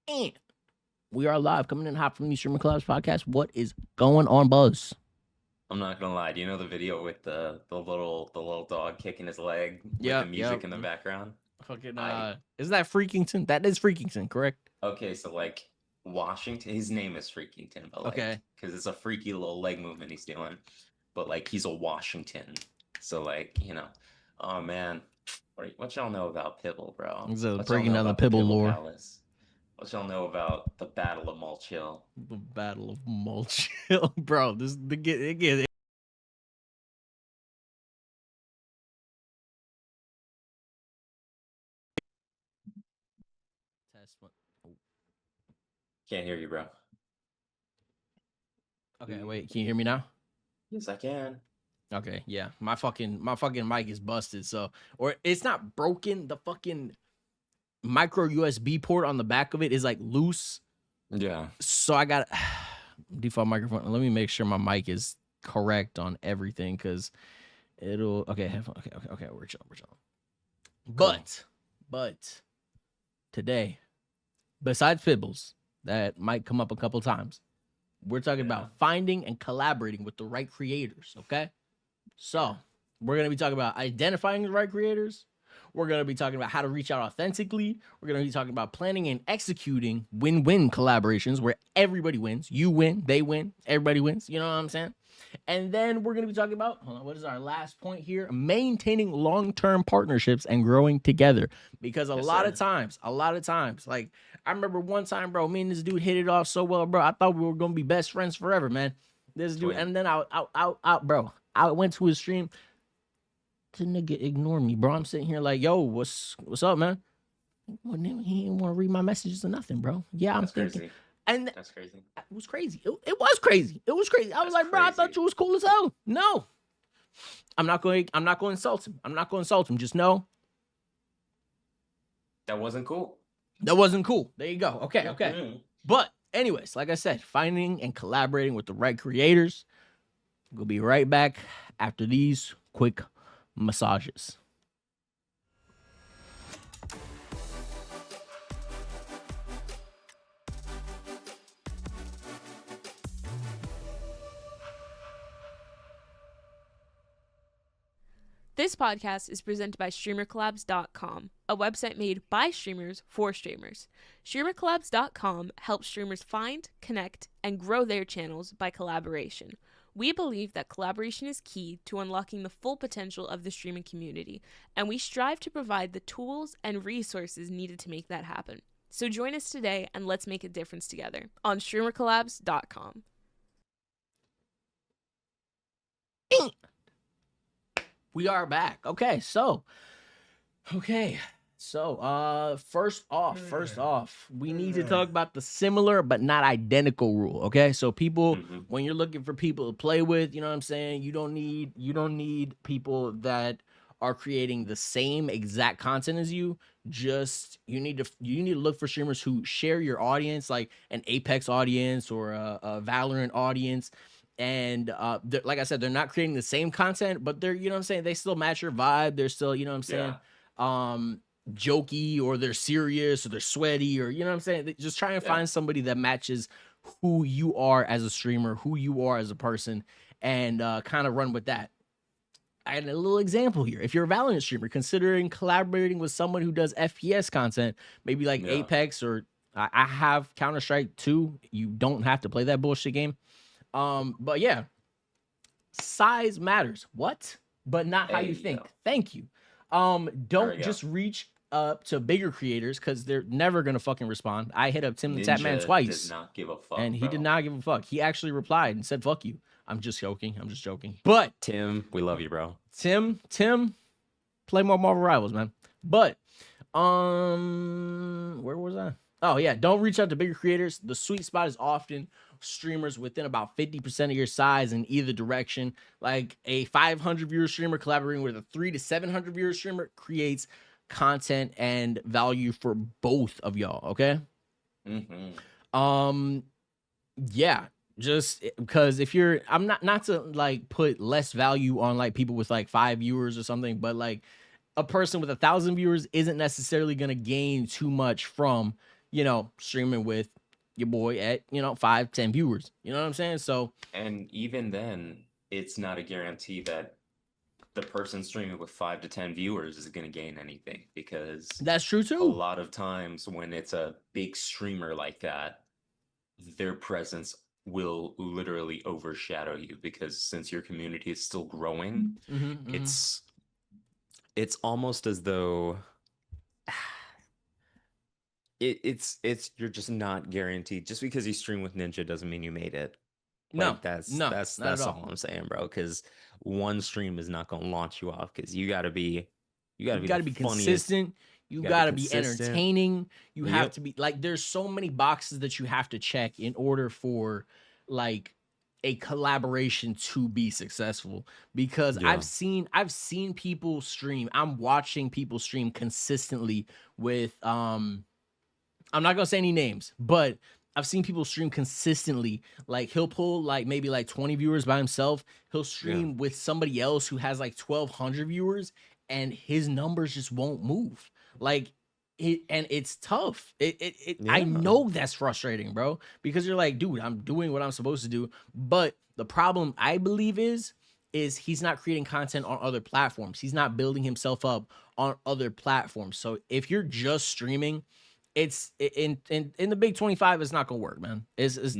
And we are live, coming in hot from the StreamerCollabs podcast. What is going on, Buzz? I'm not gonna lie. Do you know the video with the little dog kicking his leg with the Yep, music yep. in the background? Fucking I isn't that Freakington? That is Freakington, correct? Okay, so like Washington, his name is Freakington, but like Okay. because it's a freaky little leg movement he's doing, but like he's a Washington, so like oh man, what y'all know about Pibble, bro? So What y'all breaking know down the about the Pibble Pibble lore. Palace? What y'all know about the Battle of Mulch Hill? The Battle of Mulch Hill, bro. This the get. Test one. Oh. Can't hear you, bro. Okay, wait. Can you hear me now? Yes, I can. Okay, yeah. My fucking mic is busted. So, or it's not broken. The fucking micro USB port on the back of it is like loose. Yeah. So I got default microphone. Let me make sure my mic is correct on everything because it'll. Okay, okay. We're chilling. Cool. But today, besides Fibbles, that might come up a couple times. We're talking about finding and collaborating with the right creators. Okay, so we're gonna be talking about identifying the right creators. We're going to be talking about how to reach out authentically. We're going to be talking about planning and executing win-win collaborations where everybody wins. You win, they win, everybody wins. You know what I'm saying? And then we're going to be talking about, hold on, what is our last point here? Maintaining long-term partnerships and growing together. Because a lot of times, like I remember one time, bro, me and this dude hit it off so well, bro. I thought we were going to be best friends forever, man. This dude, and then bro, I went to his stream. The nigga ignore me, bro. I'm sitting here like, yo, what's up, man? Well, he didn't want to read my messages or nothing, bro. Yeah, I'm thinking. Crazy. And that's crazy. It was crazy. It was crazy. It was crazy. I was like, bro, I thought you was cool as hell. No. I'm not going to insult him. I'm not going to insult him. Just know that wasn't cool. That wasn't cool. There you go. Okay. But anyways, like I said, finding and collaborating with the right creators. We'll be right back after these quick massages. This podcast is presented by StreamerCollabs.com, a website made by streamers for streamers. StreamerCollabs.com helps streamers find, connect, and grow their channels by collaboration. We believe that collaboration is key to unlocking the full potential of the streaming community, and we strive to provide the tools and resources needed to make that happen. So join us today and let's make a difference together on StreamerCollabs.com. We are back. Okay, so first off, we need to talk about the similar but not identical rule. Okay, so people, when you're looking for people to play with, you know what I'm saying, you don't need people that are creating the same exact content as you. Just you need to look for streamers who share your audience, like an Apex audience or a Valorant audience. And like I said, they're not creating the same content, but they're, you know what I'm saying, they still match your vibe. They're still, you know what I'm saying, jokey, or they're serious, or they're sweaty, or, you know what I'm saying, just try and find somebody that matches who you are as a streamer, who you are as a person, and kind of run with that. I had a little example here. If you're a Valorant streamer, considering collaborating with someone who does FPS content, maybe like Apex, or I have Counter-Strike 2. You don't have to play that bullshit game. But yeah, size matters. What? But not how you think. Thank you. Don't just reach up to bigger creators because they're never gonna fucking respond. I hit up Tim the Tapman twice. Did not give a fuck, and he did not give a fuck. He actually replied and said, "Fuck you." I'm just joking. But Tim, we love you, bro. Tim, play more Marvel Rivals, man. But where was I? Oh yeah, don't reach out to bigger creators. The sweet spot is often streamers within about 50% of your size in either direction. Like a 500 viewer streamer collaborating with a 300 to 700 viewer streamer creates content and value for both of y'all. Okay. Yeah, just because if you're, I'm not to like put less value on like people with like 5 viewers or something, but like a person with 1,000 viewers isn't necessarily going to gain too much from, you know, streaming with your boy at, you know, 5-10 viewers. You know what I'm saying? So, and even then, it's not a guarantee that the person streaming with 5 to 10 viewers is going to gain anything, because that's true a too. lot of times when it's a big streamer like that, their presence will literally overshadow you, because since your community is still growing, it's almost as though it's you're just not guaranteed. Just because you stream with Ninja doesn't mean you made it. No, Like, that's not at all. all I'm saying, bro. Because one stream is not gonna launch you off. Because you gotta be consistent. You gotta be entertaining. You have to be like, there's so many boxes that you have to check in order for like a collaboration to be successful. Because I've seen people stream. I'm watching people stream consistently with I'm not gonna say any names, but I've seen people stream consistently. Like, he'll pull like maybe like 20 viewers by himself. He'll stream with somebody else who has like 1,200 viewers, and his numbers just won't move. Like, and it's tough. I know that's frustrating, bro, because you're like, dude, I'm doing what I'm supposed to do. But the problem, I believe, is he's not creating content on other platforms. He's not building himself up on other platforms. So if you're just streaming, it's in the Big 25, it's not gonna work, man.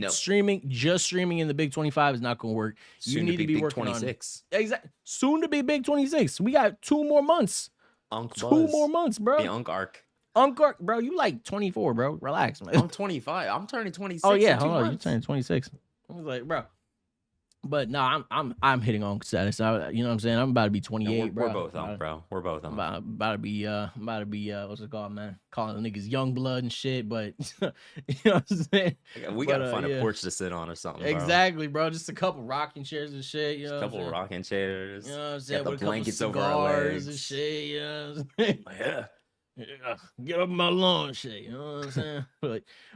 Streaming in the Big 25 is not gonna work. You need to be working 26. On exactly soon to be Big 26. We got 2 more months. Two more months, bro. The Unk arc, bro. You like 24, bro. Relax, man. I'm 25. I'm turning 26. Oh yeah, hold on. You're turning 26. I was like, bro. But no, I'm hitting on status. You know what I'm saying? I'm about to be 28, bro. We're both on, bro. We're both on. About to be what's it called, man? Calling the niggas young blood and shit, but you know what I'm saying? We gotta find a porch to sit on or something. Exactly, bro. Just a couple rocking chairs and shit. You know, a couple rocking chairs. You know what I'm saying? Got the with blankets over our legs and shit. You know what I'm saying? Yeah. Yeah, get up my lawn shit, you know what I'm saying?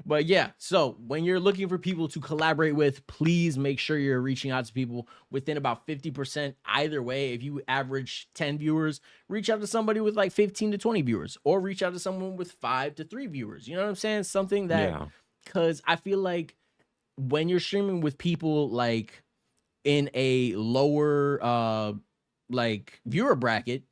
but yeah, so when you're looking for people to collaborate with, please make sure you're reaching out to people within about 50%. Either way, if you average 10 viewers, reach out to somebody with like 15 to 20 viewers, or reach out to someone with 5 to 3 viewers. You know what I'm saying? Something that, because I feel like when you're streaming with people like in a lower like viewer bracket,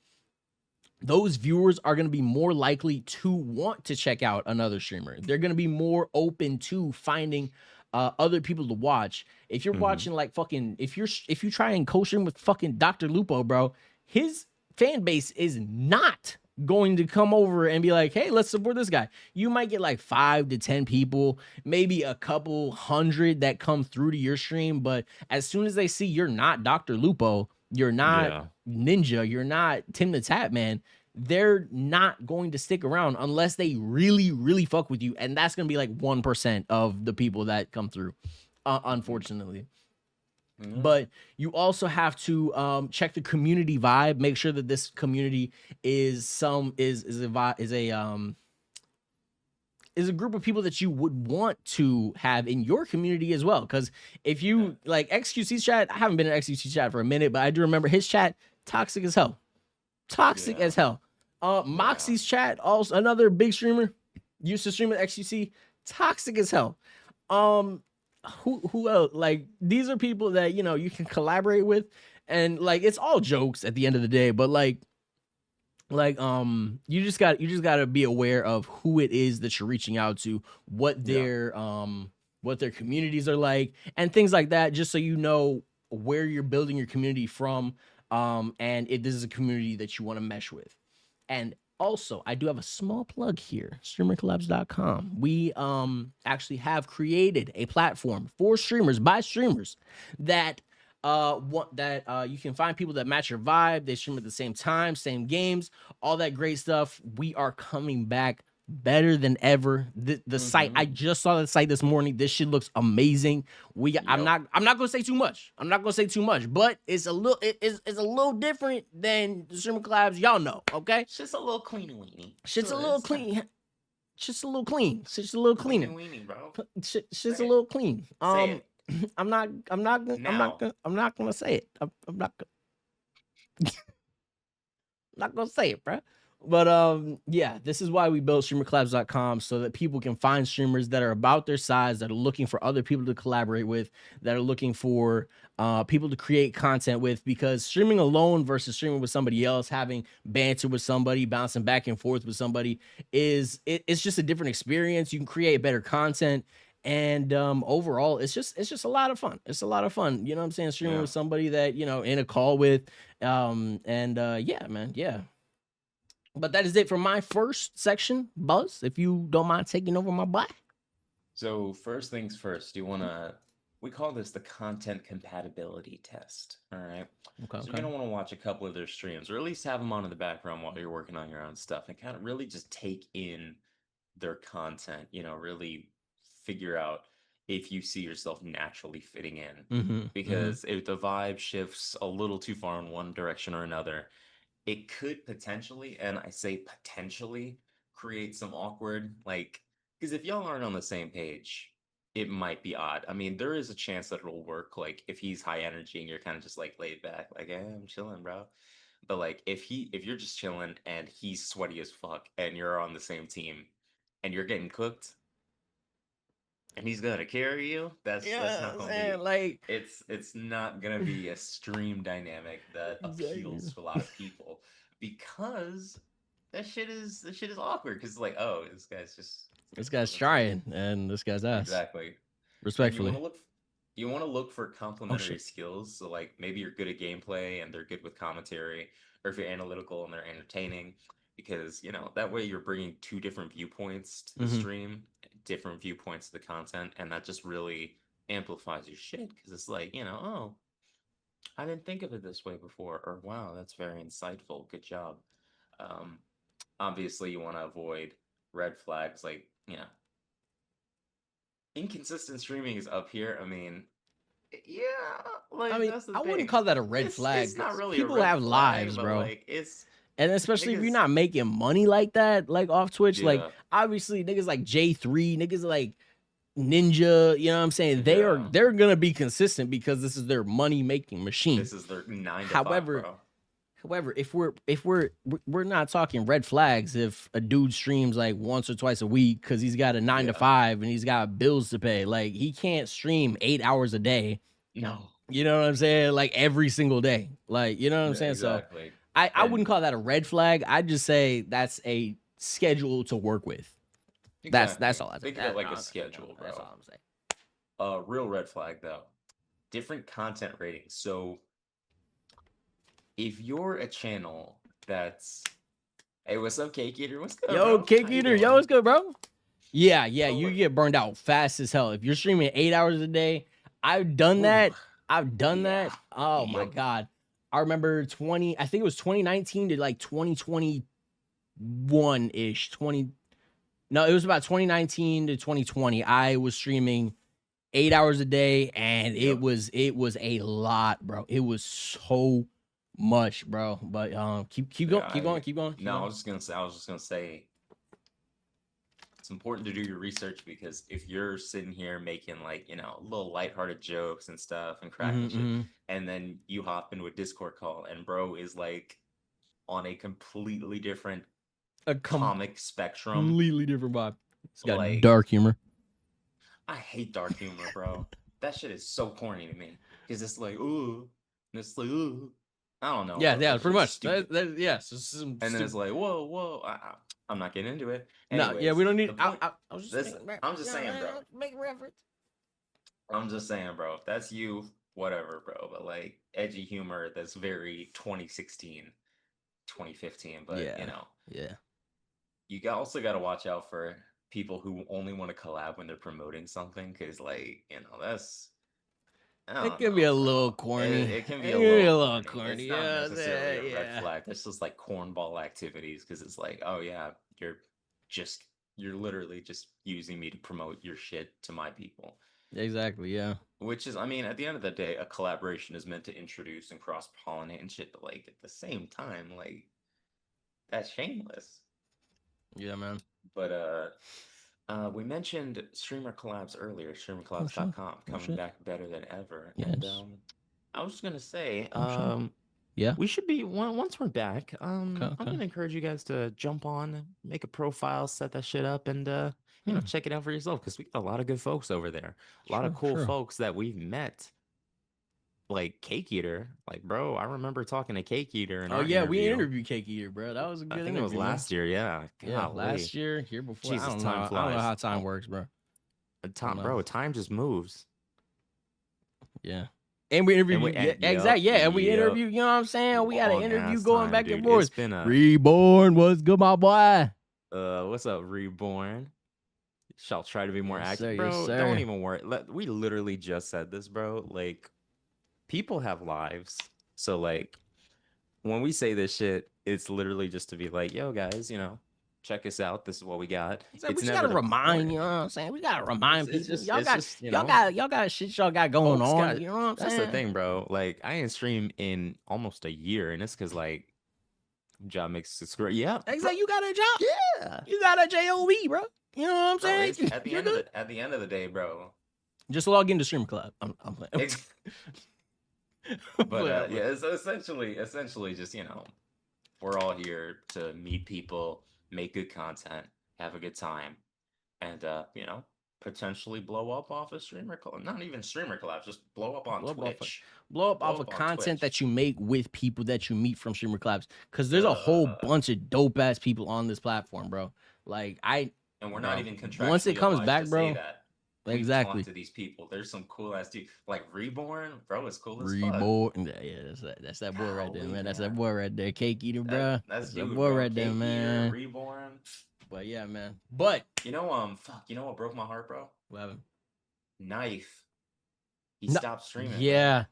those viewers are going to be more likely to want to check out another streamer. They're going to be more open to finding other people to watch. If you're watching like fucking, if you try and co-stream with fucking Dr. Lupo, bro, his fan base is not going to come over and be like, hey, let's support this guy. You might get like 5 to 10 people, maybe a couple hundred that come through to your stream. But as soon as they see you're not Dr. Lupo, you're not Ninja, you're not Tim the Tap Man, they're not going to stick around unless they really, really fuck with you. And that's going to be like 1% of the people that come through, unfortunately. But you also have to check the community vibe. Make sure that this community is a group of people that you would want to have in your community as well. Because if you like XQC's chat, I haven't been in XQC chat for a minute, but I do remember his chat, toxic as hell. Toxic as hell. Moxie's chat, also another big streamer, used to stream at XQC, toxic as hell. Who else? Like, these are people that, you know, you can collaborate with, and like, it's all jokes at the end of the day, but like you just got to be aware of who it is that you're reaching out to, what their communities are like, and things like that, just so you know where you're building your community from, and if this is a community that you want to mesh with. And also, I do have a small plug here, StreamerCollabs.com. We actually have created a platform for streamers, by streamers, that you can find people that match your vibe. They stream at the same time, same games, all that great stuff. We are coming back better than ever. The site, I just saw the site this morning. This shit looks amazing. I'm not gonna say too much. But it's a little different than the Streamer Collabs, y'all know, okay? It's just a little clean weenie. Shit's a little clean. Shit's a little cleaner. Weenie, bro. Shit's a little clean. Say it. I'm not gonna say it. I'm not gonna say it, bro. But yeah, this is why we built StreamerCollabs.com, so that people can find streamers that are about their size, that are looking for other people to collaborate with, that are looking for people to create content with. Because streaming alone versus streaming with somebody else, having banter with somebody, bouncing back and forth with somebody, it's just a different experience. You can create better content. And overall, it's just a lot of fun. It's a lot of fun. You know what I'm saying? Streaming with somebody that, you know, in a call with. Yeah, man. Yeah. But that is it for my first section. Buzz, if you don't mind taking over, my boy. So first things first, we call this the content compatibility test. All right. Okay. So you're gonna want to watch a couple of their streams, or at least have them on in the background while you're working on your own stuff, and kind of really just take in their content. You know, really figure out if you see yourself naturally fitting in. Because if the vibe shifts a little too far in one direction or another, it could potentially, and I say potentially, create some awkward, like, because if y'all aren't on the same page, it might be odd. I mean, there is a chance that it'll work, like if he's high energy and you're kind of just like laid back, like, hey, I'm chilling, bro. But like if you're just chilling and he's sweaty as fuck and you're on the same team and you're getting cooked and he's gonna carry you, that's not gonna be like it's not gonna be a stream dynamic that appeals to a lot of people, because that shit is awkward, because like, oh, this guy's trying and this guy's ass. Exactly. Respectfully. And you want to look for complementary skills. So like maybe you're good at gameplay and they're good with commentary, or if you're analytical and they're entertaining, because you know that way you're bringing two different viewpoints to the stream, different viewpoints to the content, and that just really amplifies your shit, because it's like, you know, oh, I didn't think of it this way before, or wow, that's very insightful, good job. Obviously you want to avoid red flags, like, you know, inconsistent streaming is up here. I mean, yeah, like, I mean, that's the I thing. wouldn't call that a red flag. It's not really people a red have flag, lives, but bro. like and especially if you're niggas, not making money like that, like off Twitch, like yeah, obviously niggas like J3, niggas like Ninja, you know what I'm saying? yeah. They're gonna be consistent because this is their money making machine. This is their 9 to 5, bro. However, if we're not talking red flags if a dude streams like once or twice a week because he's got a 9 to 5 and he's got bills to pay, like he can't stream 8 hours a day. No, you know what I'm saying? Like every single day, like, you know what I'm saying? Exactly. So I wouldn't call that a red flag. I'd just say that's a schedule to work with. Exactly. That's all I think of it like a schedule, bro. That's all I'm saying. Real red flag though, different content ratings. So if you're a channel that's, hey, what's up, Cake Eater? What's good, yo, bro? Cake Eater, yo, what's good, bro? Yeah, you get burned out fast as hell if you're streaming 8 hours a day. I've done that. Oh my god, I remember I think it was 2019 to like 2021 ish. No, it was about 2019 to 2020. I was streaming 8 hours a day, and it was a lot, bro. It was so much, bro. But keep going. No, I was just gonna say it's important to do your research, because if you're sitting here making, like, you know, little lighthearted jokes and stuff and cracking shit, and then you hop into a Discord call and bro is like on a completely different comic spectrum, completely different vibe. It's got like, dark humor. I hate dark humor, bro. That shit is so corny to me, because it's like, ooh, and it's like, ooh, I don't know. Yeah, pretty much. Yes. And then it's like, whoa, I'm not getting into it. Anyways, no, yeah, we don't need. I'm just saying, bro. Make reference. I'm just saying, bro. If that's you, whatever, bro. But like edgy humor, that's very 2016, 2015. But you know, you also got to watch out for people who only want to collab when they're promoting something, because, like, you know, that's. It can be a little corny. It can be a little corny. It's not necessarily a red flag. That's just like cornball activities, because it's like, oh yeah, you're literally just using me to promote your shit to my people. Exactly, yeah. Which is, I mean, at the end of the day, a collaboration is meant to introduce and cross-pollinate and shit, but like at the same time, like, that's shameless. Yeah, man. But we mentioned Streamer Collabs earlier, StreamerCollabs.com, coming back better than ever. Yes. And I was just gonna say, Yeah. We should be once we're back. I'm Okay. gonna encourage you guys to jump on, make a profile, set that shit up, and check it out for yourself because we got a lot of good folks over there. A lot of True, cool true. folks that we've met. Like Cake Eater, like bro, I remember talking to Cake Eater in Oh our yeah, we interview. interviewed Cake Eater, bro. That was a I good think it was interview, man. last year. Yeah, Yeah, golly. last year before. Jesus, I don't time know. flies. I don't know how time works, bro. Time just moves. Yeah. And we interviewed exactly. Yeah, and we interviewed, you know what I'm saying? We had an interview going back and forth. It's been a Reborn, what's good, my boy? what's up, Reborn? Shall try to be more Yes, active, sir, bro. yes, Don't sir. even worry. We literally just said this, bro. Like, people have lives, so like, when we say this shit, it's literally just to be like, yo, guys, check us out. This is what we got. So It's we just never gotta to remind, point. you know what I'm saying? We gotta remind It's people. just, Y'all it's got just, y'all got shit y'all got going folks on. got- You know what I'm that's saying? the thing, bro. Like, I ain't streamed in almost a year, and it's because like job makes it great. Yeah, Exactly. You got a job. yeah. You got a job, bro. You know what I'm Bro, saying? it's You're good. at the end of the day, bro. Just log into Stream Club. I'm playing. But yeah, it's essentially just we're all here to meet people, make good content, have a good time, and potentially blow up off a streamer collab. Not even streamer collab, just blow up on Twitch. Blow up off of content that you make with people that you meet from Streamer Collabs. Because there's a whole bunch of dope ass people on this platform, bro. Like and we're not even contractually once it comes obliged back, to bro. say that. Exactly. Talk to these people. There's some cool ass dudes. Like Reborn, bro, is cool as fuck. Reborn. Yeah, that's that boy right there, man. That's that boy right there. Cake Eater, bro. That's that boy right there, man. Reborn. But yeah, man. But you know what broke my heart, bro? What happened? Knife. He stopped streaming. Yeah. Man.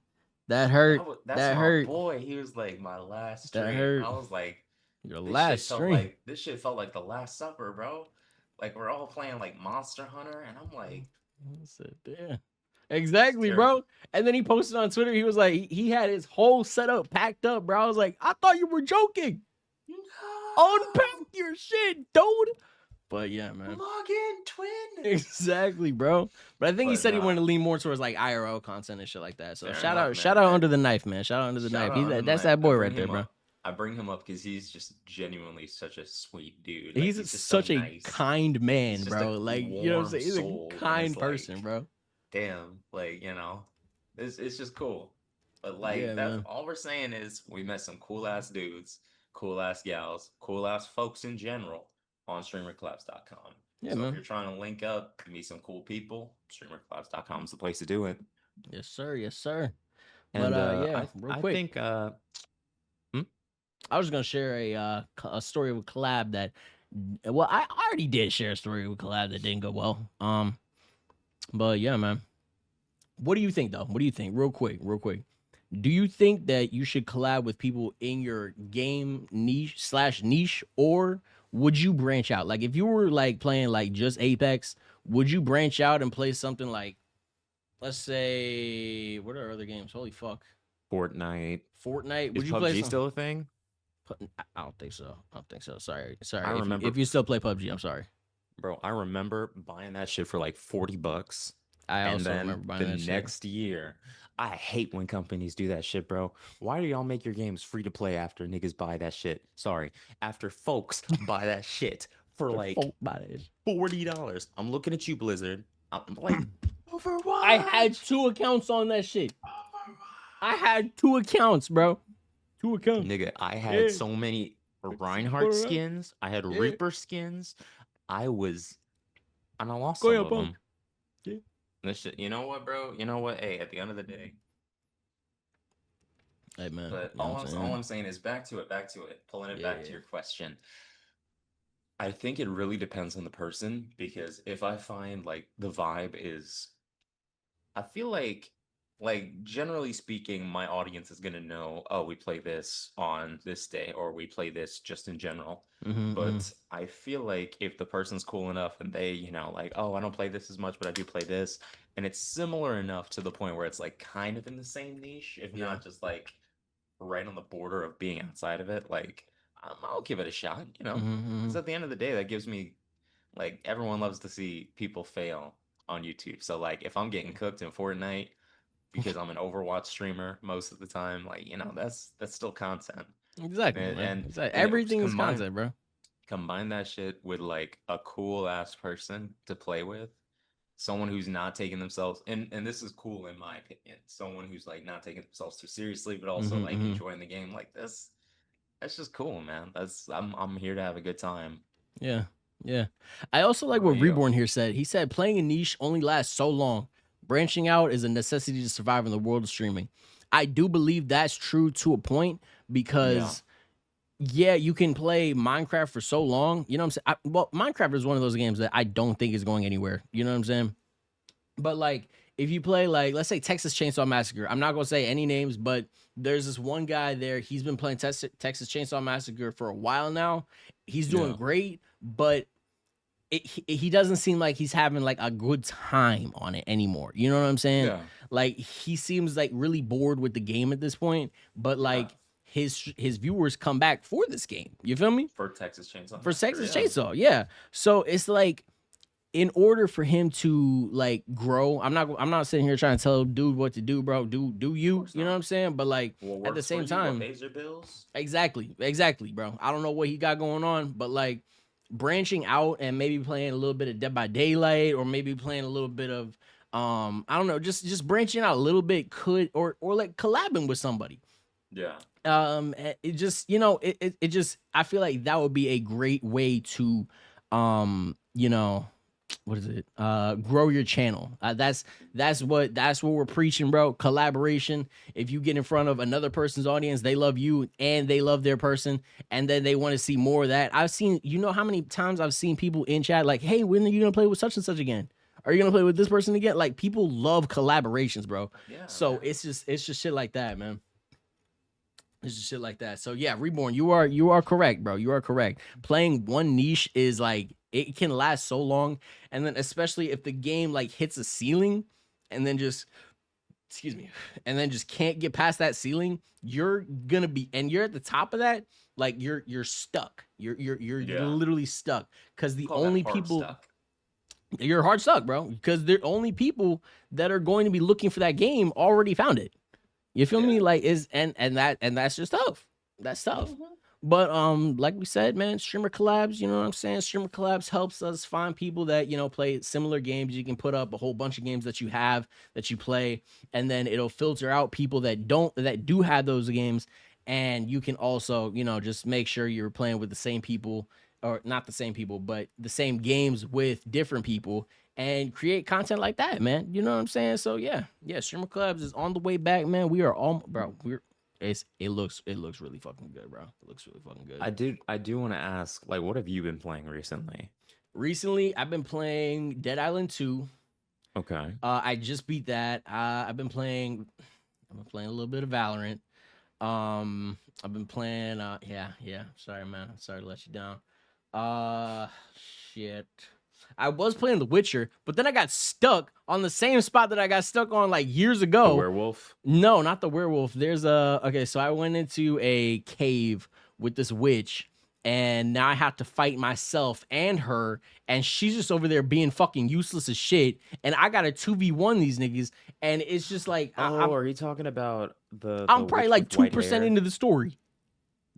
That hurt. That's that my hurt. boy. He was like my last stream. That hurt. I was like, your last stream. This shit felt like the Last Supper, bro. Like we're all playing like Monster Hunter, and I'm like, yeah. Exactly, bro. And then he posted on Twitter. He was like, he had his whole setup packed up, bro. I was like, I thought you were joking. No. Unpack your shit, dude. But yeah, man. Log in, twin. Exactly, bro. But I think he said he wanted to lean more towards like IRL content and shit like that. So shout out Under the Knife, man. Shout out Under the Knife. That's that boy right there, bro. I bring him up because he's just genuinely such a sweet dude. Like, he's such a nice, kind man, bro. Like, you know what I'm saying? He's a kind person, bro. Damn, like, it's just cool. But like all we're saying is we met some cool ass dudes, cool ass gals, cool ass folks in general on StreamerCollabs.com. Yeah, so if you're trying to link up, meet some cool people, StreamerCollabs.com is the place to do it. Yes, sir. Yes, sir. And yeah, real quick. I think I was gonna share a story with collab that, well, I already did share a story with collab that didn't go well. But yeah, man. What do you think though? What do you think? Real quick. Do you think that you should collab with people in your game niche, or would you branch out? Like, if you were like playing like just Apex, would you branch out and play something like, let's say, what are other games? Holy fuck. Fortnite. Would you PUBG play still a thing? I don't think so. Sorry. I remember if you still play PUBG, I'm sorry. Bro, I remember buying that shit for like $40. I also remember buying that shit. The next year, I hate when companies do that shit, bro. Why do y'all make your games free to play after niggas buy that shit? Sorry, after folks buy that shit for like $40. I'm looking at you, Blizzard. I'm like, Overwatch. I had 2 accounts on that shit. I had 2 accounts, bro. 2 accounts. Nigga, I had so many Reinhardt skins. I had Reaper skins. I lost some of them. Yeah. This shit, you know what, bro? You know what? Hey, at the end of the day. Hey, man. But all I'm saying is back to it. Pulling it back to your question. I think it really depends on the person, because if I find like the vibe is, I feel like generally speaking, my audience is gonna know, oh, we play this on this day, or we play this just in general. But I feel like if the person's cool enough and they, like, oh, I don't play this as much, but I do play this, and it's similar enough to the point where it's like kind of in the same niche, if not just like right on the border of being outside of it, like I'll give it a shot, because at the end of the day, that gives me, like, everyone loves to see people fail on YouTube. So like if I'm getting cooked in Fortnite, because I'm an Overwatch streamer most of the time. Like, you know, that's still content. Exactly, And man. and, Exactly. and Everything is content, bro. combine that shit with like a cool ass person to play with, someone who's not taking themselves, and this is cool in my opinion, someone who's like not taking themselves too seriously but also like enjoying the game like this. That's just cool, man. I'm here to have a good time. Yeah, yeah. I also like What what about you? Reborn here said. He said playing a niche only lasts so long. Branching out is a necessity to survive in the world of streaming. I do believe that's true to a point because yeah, you can play Minecraft for so long. You know what I'm saying? Well, Minecraft is one of those games that I don't think is going anywhere. You know what I'm saying? But like, if you play like, let's say Texas Chainsaw Massacre, I'm not gonna say any names, but there's this one guy there. He's been playing Texas Chainsaw Massacre for a while now. He's doing Yeah. great, but he doesn't seem like he's having like a good time on it anymore. You know what I'm saying? Yeah. Like he seems like really bored with the game at this point. But like his viewers come back for this game. You feel me? For Texas Chainsaw For Massacre, Texas yeah. Chainsaw, yeah. So it's like, in order for him to like grow, I'm not sitting here trying to tell dude what to do, bro. Do you? You know what I'm saying? But like What at the works for same you, time, what pays your bills? exactly, bro. I don't know what he got going on, but like branching out and maybe playing a little bit of Dead by Daylight, or maybe playing a little bit of I don't know, just branching out a little bit could, or like collabing with somebody. Yeah. It just, you know, it just, I feel like that would be a great way to you know, what is it, grow your channel. That's what we're preaching, bro. Collaboration. If you get in front of another person's audience, they love you and they love their person, and then they want to see more of that. I've seen, you know how many times I've seen people in chat like, hey, when are you gonna play with such and such again? Are you gonna play with this person again? Like, people love collaborations, bro. Yeah. So man. it's just shit like that, man. It's just shit like that. So yeah, Reborn, you are correct, bro. You are correct. Playing one niche is like, it can last so long, and then especially if the game like hits a ceiling, and then just, excuse me, and then just can't get past that ceiling, you're gonna be, and you're at the top of that, like you're stuck. You're Yeah. literally stuck, because the Call that only hard people stuck. you're hard stuck, bro, because the only people that are going to be looking for that game already found it. You feel me? Like, is and that's just tough. That's tough. But like we said, man, streamer collabs, you know what I'm saying? Streamer collabs helps us find people that, you know, play similar games. You can put up a whole bunch of games that you have, that you play, and then it'll filter out people that do have those games. And you can also, you know, just make sure you're playing with the same people, or not the same people, but the same games with different people, and create content like that, man. You know what I'm saying? So yeah, Streamer Collabs is on the way back, man. We are all, bro. It looks really fucking good, bro. It looks really fucking good. I do want to ask, like, what have you been playing recently? Recently, I've been playing Dead Island 2. Okay. I just beat that. I've been playing a little bit of Valorant. I've been playing. Yeah. Sorry, man. I'm sorry to let you down. Shit. I was playing The Witcher, but then I got stuck on the same spot that I got stuck on like years ago. The werewolf? No, not the werewolf. There's okay, so I went into a cave with this witch, and now I have to fight myself and her, and she's just over there being fucking useless as shit, and I gotta 2v1 these niggas, and it's just like, are you talking about the I'm probably witch like with white 2% hair? into the story.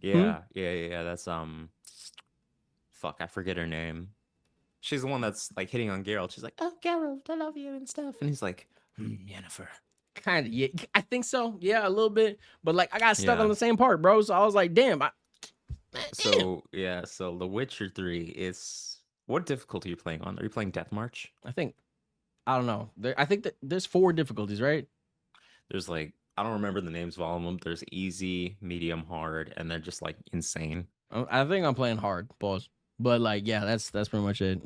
Yeah. That's fuck, I forget her name. She's the one that's like hitting on Geralt. She's like, "Oh, Geralt, I love you," and stuff. And he's like, Yennefer. Kind of, yeah. I think so. Yeah, a little bit. But like, I got stuck Yeah. on the same part, bro. So I was like, damn. So The Witcher 3 is, what difficulty are you playing on? Are you playing Death March? I don't know. I think that there's 4 difficulties, right? There's like, I don't remember the names of all of them. There's easy, medium, hard, and then just like insane. I think I'm playing hard. Pause. But like, yeah, that's pretty much it.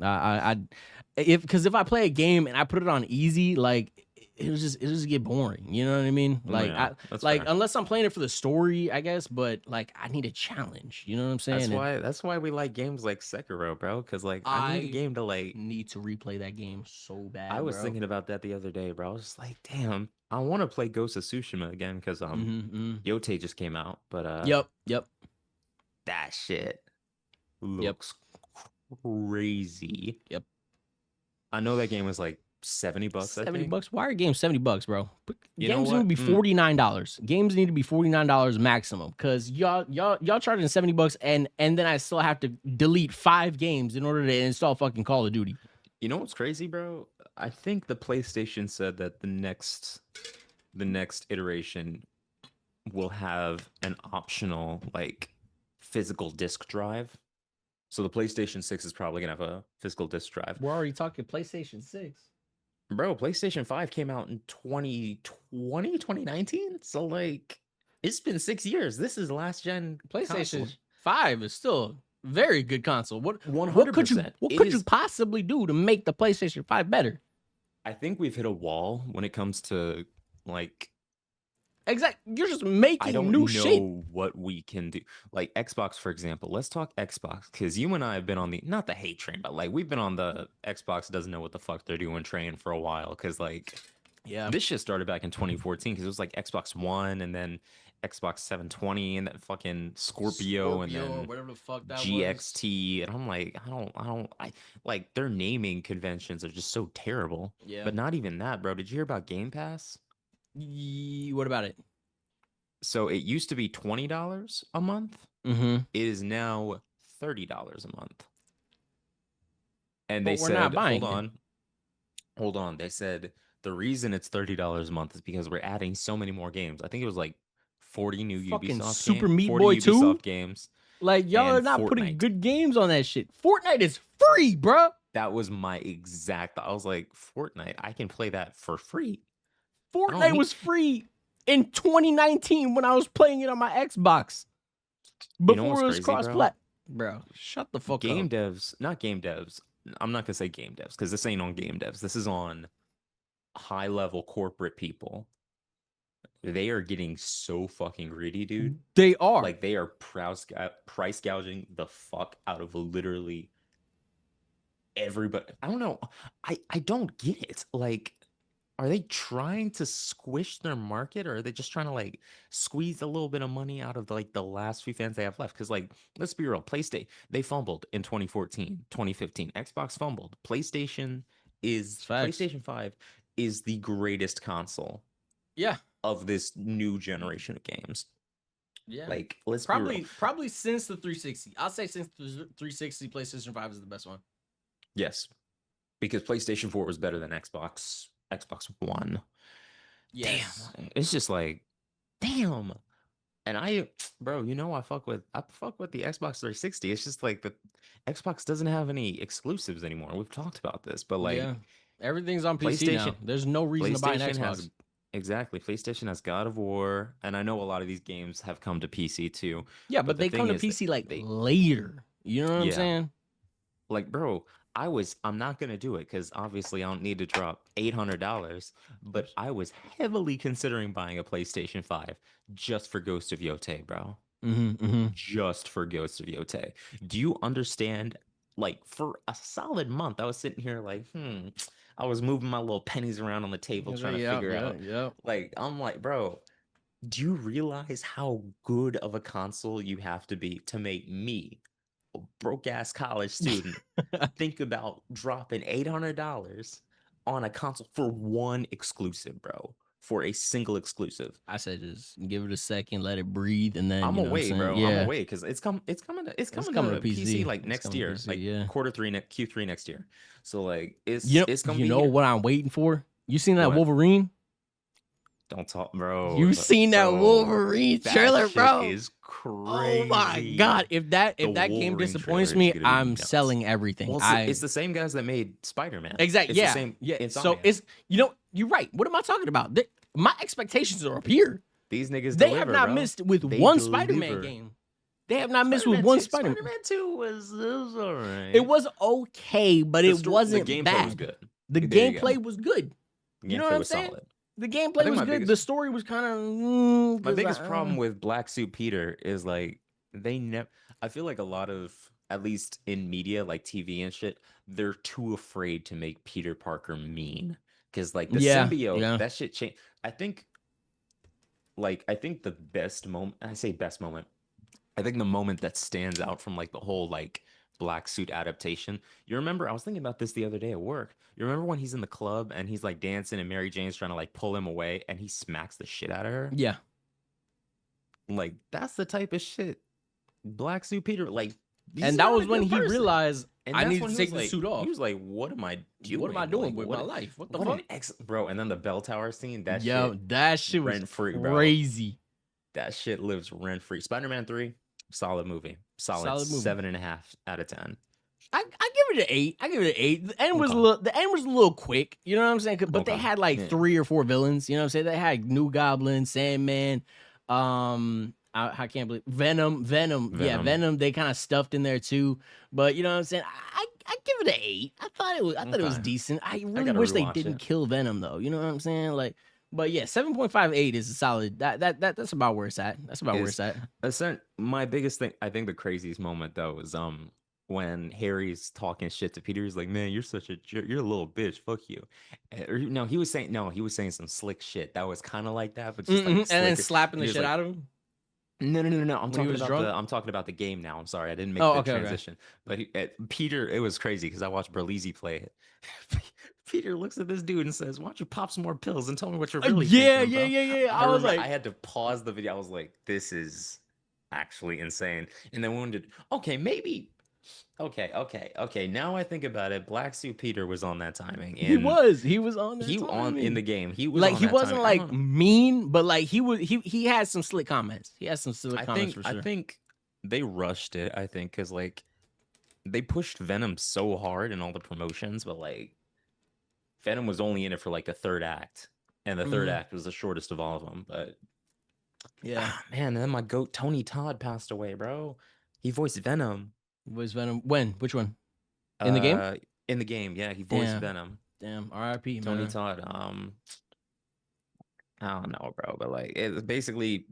If I play a game and I put it on easy, like it'll just get boring. You know what I mean? Like, Yeah, that's fair. unless I'm playing it for the story, I guess. But like, I need a challenge. You know what I'm saying? That's why we like games like Sekiro, bro. Because like, I need a game to like. Need to replay that game so bad. I was thinking about that the other day, bro. I was just like, damn, I want to play Ghost of Tsushima again because Yote just came out. But Yep. that shit looks crazy. Yep. I know that game was like $70, I 70 think. bucks. Why are games $70, bro? You know Games need to what? be $49. Games need to be $49 maximum. Cause y'all charging $70 and then I still have to delete 5 games in order to install fucking Call of Duty. You know what's crazy, bro? I think the PlayStation said that the next iteration will have an optional like physical disc drive. So the PlayStation 6 is probably gonna have a physical disc drive. We're already talking PlayStation 6. Bro, PlayStation 5 came out in 2020, 2019. So like it's been 6 years. This is last gen PlayStation console. 5 is still a very good console. What 100%. could you possibly do to make the PlayStation 5 better? I think we've hit a wall when it comes to like Exactly. You're just I making don't new know shit. what we can do. Like Xbox, for example. Let's talk Xbox because you and I have been on the not the hate train, but like we've been on the Xbox doesn't know what the fuck they're doing train for a while. Because like this shit started back in 2014 because it was like Xbox One and then Xbox 720 and that fucking Scorpio and or then whatever the fuck that was. GXT. And I'm like, I like their naming conventions are just so terrible. Yeah. But not even that, bro. Did you hear about Game Pass? What about it? So it used to be $20 a month. Mm-hmm. It is now $30 a month. And But they we're said, not buying hold on. They said the reason it's $30 a month is because we're adding so many more games. I think it was like 40 new Fucking Ubisoft Super games, Meat 40 Boy 2? Ubisoft games. Like y'all are and not putting Fortnite. good games on that shit. Fortnite is free, bro. That was my exact. I was like, Fortnite, I can play that for free. Fortnite was free in 2019 when I was playing it on my Xbox. Before it was cross-plat. Bro, shut the fuck up. Game devs, not game devs. I'm not gonna say game devs because this ain't on game devs. This is on high-level corporate people. They are getting so fucking greedy, dude. They are. Like they are price gouging the fuck out of literally everybody. I don't know. I don't get it. Like, are they trying to squish their market or are they just trying to like squeeze a little bit of money out of like the last few fans they have left? Because like, let's be real, PlayStation, they fumbled in 2014, 2015. Xbox fumbled. PlayStation 5 is the greatest console. Yeah. Of this new generation of games. Yeah. Like, let's probably since the 360. I'll say since the 360, PlayStation 5 is the best one. Yes. Because PlayStation 4 was better than Xbox One. Yes. Damn. It's just like, damn. And I fuck with the Xbox 360. It's just like the Xbox doesn't have any exclusives anymore. We've talked about this, but like everything's on PC now. There's no reason to buy an Xbox. Exactly. PlayStation has God of War, and I know a lot of these games have come to PC too. Yeah, but they come to PC like later. You know what I'm saying? Like, bro, I'm not gonna do it because obviously I don't need to drop $800, but I was heavily considering buying a PlayStation 5 just for Ghost of Yotei, bro. Just for Ghost of Yotei. Do you understand? Like, for a solid month, I was sitting here like, I was moving my little pennies around on the table trying to figure out. Like, I'm like, bro, do you realize how good of a console you have to be to make me, a broke ass college student, think about dropping $800 on a console for one exclusive, bro? For a single exclusive. I said just give it a second, let it breathe, and then I'm away, bro. Yeah. I'm away because it's coming to PC like next year, PC, like Q3 next year. So like it's gonna be. You know what I'm waiting for? You seen that What? Wolverine? Don't talk, bro. You seen that Wolverine trailer, bro? Is crazy. Oh my god! If that game disappoints me, I'm selling everything. Well, it's the same guys that made Spider-Man. Exactly. It's the same. So it's you're right. What am I talking about? My expectations are up here. These niggas. They have not missed with one Spider-Man game. They have not missed with one Spider-Man. Spider-Man 2 was alright. It was okay, but it wasn't the gameplay bad. was good. The gameplay was good. You know what I'm saying? Solid. The gameplay was good. The story was kind of. My biggest problem with Black Suit Peter is like I feel like a lot of, at least in media like TV and shit, they're too afraid to make Peter Parker mean because like the symbiote, that shit changed. I think the best moment. I say best moment. I think the moment that stands out from like the whole like black suit adaptation. You remember, I was thinking about this the other day at work. You remember when he's in the club and he's like dancing and Mary Jane's trying to like pull him away and he smacks the shit out of her? Yeah. Like, that's the type of shit Black Suit Peter, like, and that was when he realized and I that's need when to he take was the like, suit off. He was like, what am I doing? What am I doing Like, with what my life? What the what fuck? bro, and then the bell tower scene, that Yo, shit that shit was rent-free, bro. crazy. That shit lives rent-free. Spider-Man 3, solid movie. Solid movie. 7.5 out of 10. I give it an 8. I give it an 8. The end was a little quick. You know what I'm saying? But they had like 3 or 4 villains. You know what I'm saying? They had New Goblin, Sandman, I can't believe Venom. Yeah, Venom. They kind of stuffed in there too. But you know what I'm saying? I give it an 8. I thought it was decent. I really wish they didn't kill Venom though. You know what I'm saying? Like, but yeah, 7.58 is a solid. That's about where it's at. That's about where it's at. My biggest thing, I think the craziest moment though is when Harry's talking shit to Peter. He's like, man, you're such a jerk. You're a little bitch. Fuck you. Or, no, he was saying some slick shit that was kind of like that, but just like and then slapping the shit out of him. No. I'm talking about the game now. I'm sorry, I didn't make the transition. Okay. But Peter, it was crazy because I watched Berlizzi play it. Peter looks at this dude and says, "Why don't you pop some more pills and tell me what you're really thinking?" Yeah. I was like, I had to pause the video. I was like, "This is actually insane." And then wounded. Okay, maybe. Okay. Now I think about it. Black Suit Peter was on that timing. And he was on that timing. In the game. He was like on he that wasn't timing. like mean, but like he had some slick comments. He had some slick comments for sure. I think they rushed it. I think because like they pushed Venom so hard in all the promotions, but like Venom was only in it for like the third act, and the third act was the shortest of all of them. But yeah, man, then my goat Tony Todd passed away, bro. He voiced Venom. Was Venom when? Which one? In the game? In the game, yeah, he voiced Venom. Damn, R.I.P. Tony Todd. I don't know, bro, but like it's basically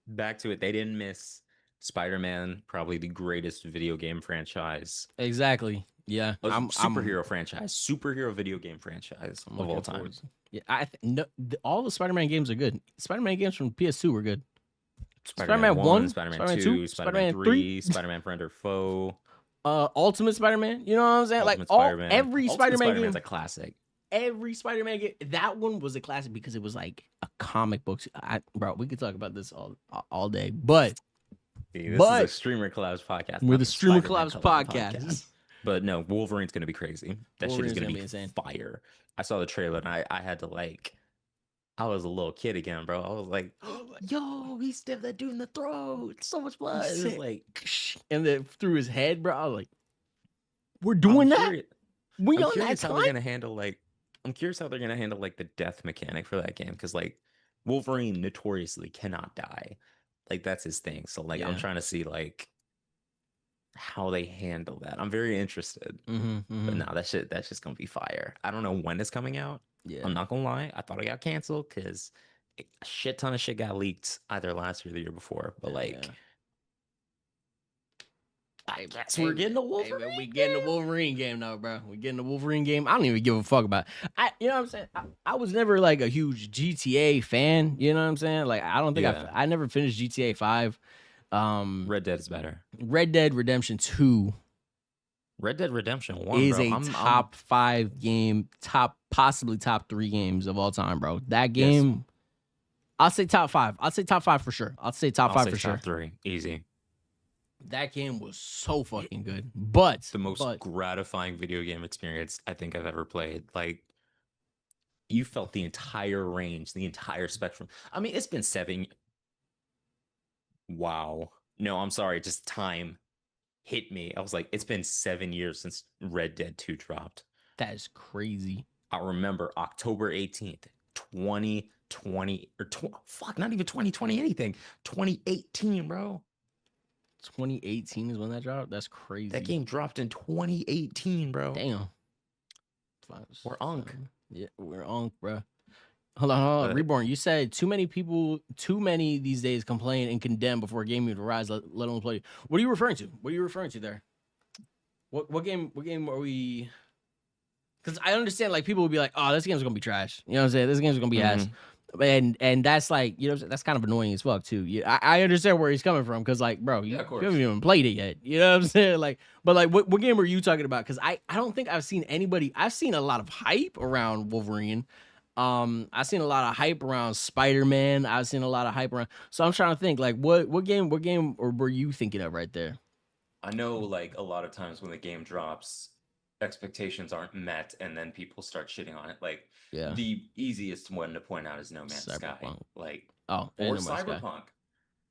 back to it. They didn't miss Spider-Man, probably the greatest video game franchise. Exactly. Yeah, superhero video game franchise of all time. Yeah, all the Spider-Man games are good. Spider-Man games from PS2 were good. Spider-Man 1, Spider-Man 2, Spider-Man 3, Spider-Man Friend or Foe. Ultimate Spider-Man, you know what I'm saying? Ultimate like every Spider-Man game is a classic. Every Spider-Man game, that one was a classic because it was like a comic book. Bro, we could talk about this all day, but this is a StreamerCollabs podcast. We're the StreamerCollabs podcast. But no, Wolverine's gonna be crazy. That shit is gonna be insane. Fire. I saw the trailer and I had to like. I was a little kid again, bro. I was like, yo, he stabbed that dude in the throat. So much blood. It was like, and then through his head, bro. I was like, we're doing that? I'm curious how they're gonna handle I'm curious how they're gonna handle like the death mechanic for that game. Cause like Wolverine notoriously cannot die. Like that's his thing. So like I'm trying to see like how they handle that. I'm very interested. But no, that's just gonna be fire. I don't know when it's coming out. Yeah, I'm not gonna lie. I thought it got canceled because a shit ton of shit got leaked either last year or the year before. But I guess we're getting the Wolverine. We getting the Wolverine game now, bro. We getting the Wolverine game. I don't even give a fuck about it. You know what I'm saying? I was never like a huge GTA fan. You know what I'm saying? Like I don't think I never finished GTA 5. Red Dead is better. Red Dead Redemption 2. Red Dead Redemption 1 is a top 5 game, possibly top 3 games of all time, bro. That game, I'll say top 5. I'll say top 5 for sure. I'll say top 5 for sure. Top 3, easy. That game was so fucking good. But the most gratifying video game experience I think I've ever played. Like you felt the entire range, the entire spectrum. I mean, it's been 7. Wow. No, I'm sorry. Just time hit me. I was like, it's been 7 years since Red Dead 2 dropped. That is crazy. I remember October 18th, 2020 or not even 2020 anything. 2018, bro. 2018 is when that dropped? That's crazy. That game dropped in 2018, bro. Damn. We're unk. Yeah, we're unk, bro. Hold on. Reborn, you said too many these days complain and condemn before a game even rise, let alone play. What are you referring to? What are you referring to there? What game are we? Because I understand like people would be like, oh, this game's gonna be trash. You know what I'm saying? This game's gonna be ass. And that's like, you know, that's kind of annoying as fuck too. Yeah, I understand where he's coming from because like, bro, you Yeah, of course. haven't even played it yet. You know what I'm saying? Like, but like, what game were you talking about? Because I don't think I've seen anybody. I've seen a lot of hype around Wolverine. I've seen a lot of hype around Spider-Man. I've seen a lot of hype around. So I'm trying to think like, what game or were you thinking of right there? I know, like, a lot of times when the game drops, expectations aren't met, and then people start shitting on it. Like, Yeah, the easiest one to point out is No Man's Sky, Cyberpunk. like, Oh, and or No Man's Sky. Cyberpunk.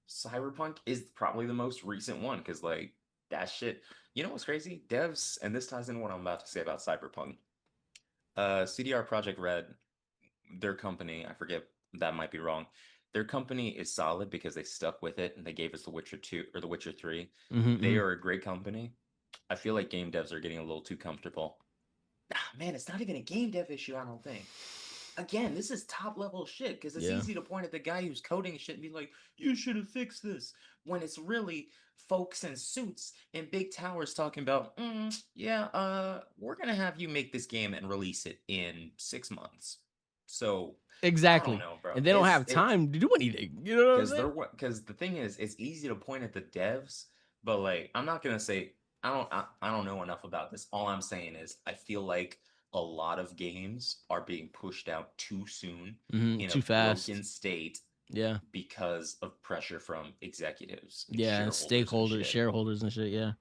Cyberpunk is probably the most recent one because, like, that shit. You know what's crazy? Devs, and this ties in what I'm about to say about Cyberpunk. CDR Project Red, their company, I forget, that might be wrong. Their company is solid because they stuck with it and they gave us The Witcher 2 or The Witcher 3. They are a great company. I feel like game devs are getting a little too comfortable. Man, it's not even a game dev issue, I don't think. Again, this is top level shit because it's Yeah. easy to point at the guy who's coding shit and be like, you should have fixed this. When it's really folks in suits in big towers talking about, we're going to have you make this game and release it in 6 months. So I don't Exactly. know, bro. And they don't have time to do anything. You know what I'm saying? Because the thing is, it's easy to point at the devs, but like I'm not gonna say I don't know enough about this. All I'm saying is I feel like a lot of games are being pushed out too soon in Too a fast. broken state Yeah. because of pressure from executives. And Yeah, shareholders stakeholders, and shit. shareholders and shit. Yeah.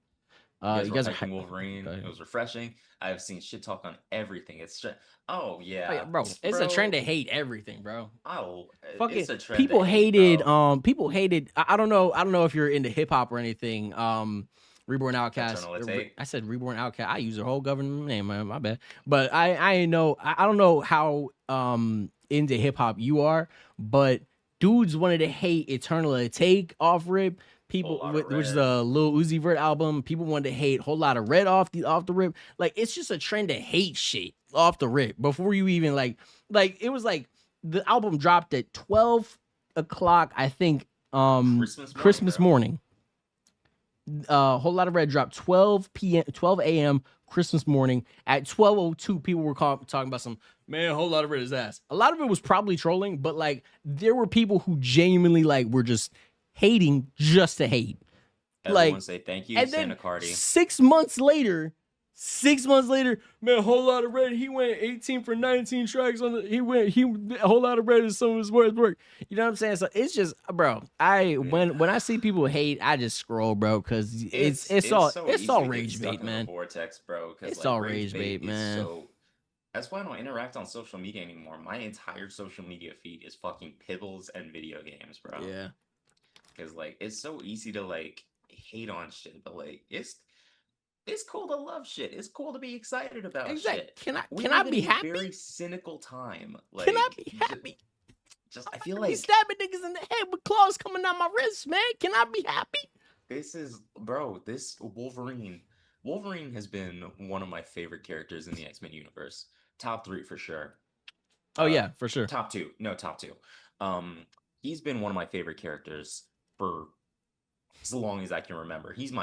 You guys were hyping Wolverine. Go ahead. It was refreshing. I've seen shit talk on everything. It's oh Oh, yeah, yeah, bro. It's a trend to hate everything, bro. Oh, Fuck it's it. a trend. People to hate, hated. bro. People hated. I don't know. I don't know if you're into hip hop or anything. Reborn Outcast. Eternal Take. I said Reborn Outcast. I use their whole government name, man. My bad. But I know. I don't know how into hip hop you are, but dudes wanted to hate Eternal Take off rip. People, which is the Lil Uzi Vert album, people wanted to hate Whole Lot of Red off the rip. Like it's just a trend to hate shit off the rip before you even like it was like the album dropped at 12 o'clock, I think. Christmas morning. Whole Lot of Red dropped 12 a.m. Christmas morning. At 12:02, people were talking about some, man, Whole Lot of Red is ass. A lot of it was probably trolling, but like there were people who genuinely like were just hating just to hate. Everyone like say thank you, and Santa then Cardi. 6 months later, man, Whole Lot of Red, he went 18 for 19 tracks on the a Whole Lot of Red is some of his worst work. You know what I'm saying? So it's just, bro, when I see people hate, I just scroll, bro, because it's all rage bait, man. Vortex, bro. It's all rage bait, man. That's why I don't interact on social media anymore. My entire social media feed is fucking pibbles and video games, bro. Yeah. Because like it's so easy to like hate on shit, but like it's cool to love shit. It's cool to be excited about shit. Can I be happy? Very cynical time. Like, can I be happy? I feel like stabbing niggas in the head with claws coming down my wrist, man. Can I be happy? This Wolverine. Wolverine has been one of my favorite characters in the X-Men universe. Top 3 for sure. Oh yeah, for sure. Top 2. No, top 2. He's been one of my favorite characters for as long as I can remember. He's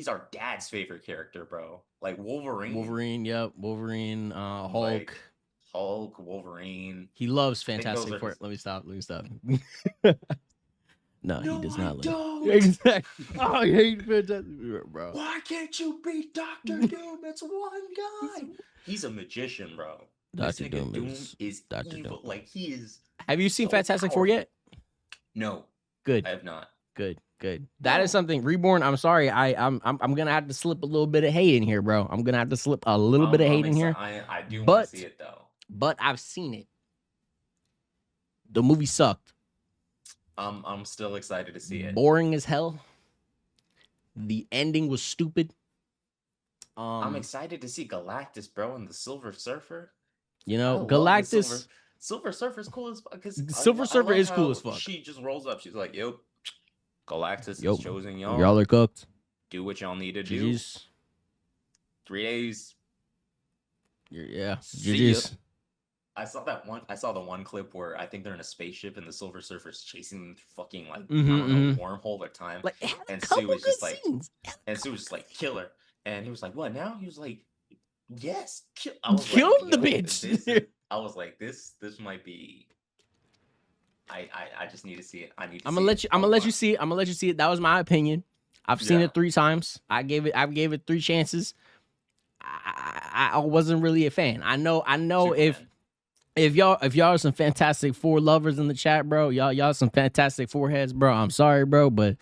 our dad's favorite character, bro. Like Wolverine. Yep. Wolverine, Hulk. Like, Hulk, Wolverine. He loves Fantastic Four. Let me stop. No, he does not. Don't. Exactly. Oh, I hate Fantastic Four, bro. Why can't you beat Dr. Doom? It's one guy. He's a magician, bro. Dr. Doom is Dr. evil. Doom. Like he is. Have you seen so Fantastic powerful. Four yet? No. Good. I have not. Good. That is something. Reborn. I'm sorry. I'm gonna have to slip a little bit of hate in here, bro. I'm gonna have to slip a little bit of hate in here. I do want to see it though. But I've seen it. The movie sucked. I'm still excited to see it. Boring as hell. The ending was stupid. I'm excited to see Galactus, bro, and the Silver Surfer. You know, Galactus. Silver Surfer's cool as fuck. Silver Surfer is cool as fuck. She just rolls up. She's like, "Yo, Galactus has chosen y'all. Y'all are cooked. Do what y'all need to do. 3 days. Yeah. GG's." I saw the one clip where I think they're in a spaceship and the Silver Surfer's chasing them through fucking like I don't know, wormhole or time. Like, and Sue was just like, killer. And he was like, "What now?" He was like, "Yes, kill the bitch." I was like, this might be I just need to see it. I need to I'm see gonna let it. you. I'm gonna let you see it. I'm gonna let you see it. That was my opinion. I've seen Yeah. it 3 times. I gave it 3 chances. I wasn't really a fan. I know Superman. if y'all are some Fantastic Four lovers in the chat, bro, y'all some Fantastic Four heads, bro. I'm sorry, bro, but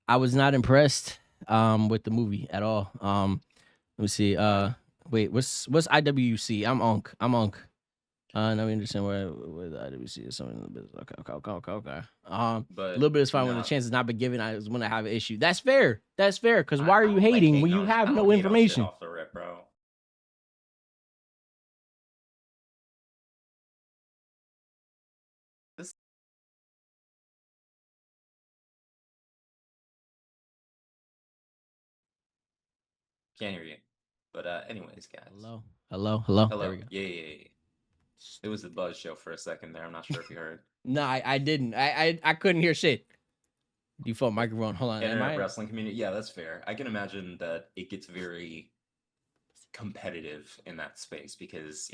I was not impressed with the movie at all. Let me see. Wait, what's IWC? I'm Unk. Now we understand where the IWC is something in the business. Okay. A But little bit is fine when the no, chance has not been given. I is when I have an issue. That's fair. That's fair. Because why are I you don't like hating when you on. have I no don't hate on shit information? off the rip, bro. This can't hear you. But anyways, guys. Hello. There Hello. we go. Yeah. It was the Buzz show for a second there. I'm not sure if you heard. No, I didn't. I couldn't hear shit. Default microphone. Hold on. Am Internet I? wrestling community. Yeah, that's fair. I can imagine that it gets very competitive in that space because,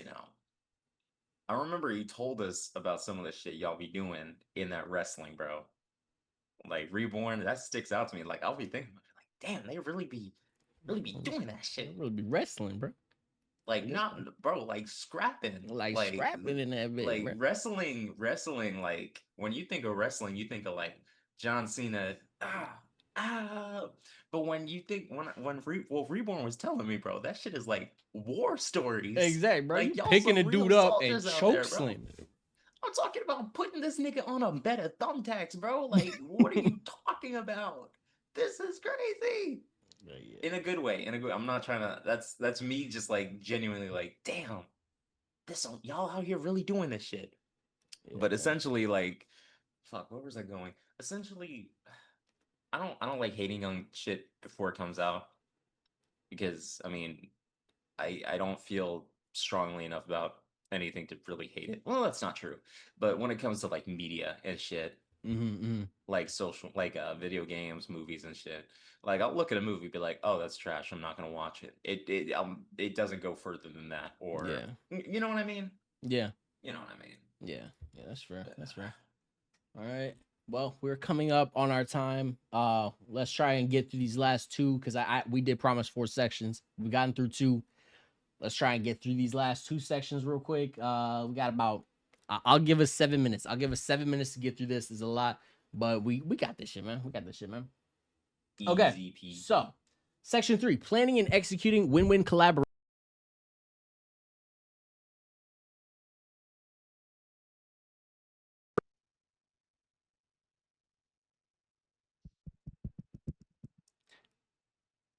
I remember you told us about some of the shit y'all be doing in that wrestling, bro. Like Reborn, that sticks out to me. Like I'll be thinking, like, damn, they really be doing that I shit. really be wrestling, bro. Like not, bro, like scrapping, Like scrapping in that bit, like bro. wrestling. Like when you think of wrestling, you think of like John Cena, ah. But when you think Reborn was telling me, bro, that shit is like war stories. Exactly, bro. Like You y'all picking a some real dude up and soldiers out choke there, bro. slam. I'm talking about putting this nigga on a bed of thumbtacks, bro. Like, what are you talking about? This is crazy. Yeah. In a good way. In a good. I'm not trying to. That's me just like genuinely like, damn, y'all out here really doing this shit. Yeah, But man. essentially, like, fuck, where was I going? Essentially, I don't like hating on shit before it comes out because I mean, I don't feel strongly enough about anything to really hate it. Well, that's not true. But when it comes to like media and shit, like video games, movies and shit, like I'll look at a movie, be like, oh, that's trash. I'm not gonna watch it. It doesn't go further than that. Or you know what I mean? Yeah. You know what I mean? Yeah. That's fair. That's fair. All right. Well, we're coming up on our time. Let's try and get through these last 2 because we did promise 4 sections. We've gotten through 2. Let's try and get through these last 2 sections real quick. We got about I'll give us 7 minutes. I'll give us 7 minutes to get through this. Is a lot, but we got this shit, man. We got this shit, man. Okay. Easy peasy. So, section 3, planning and executing win-win collaboration.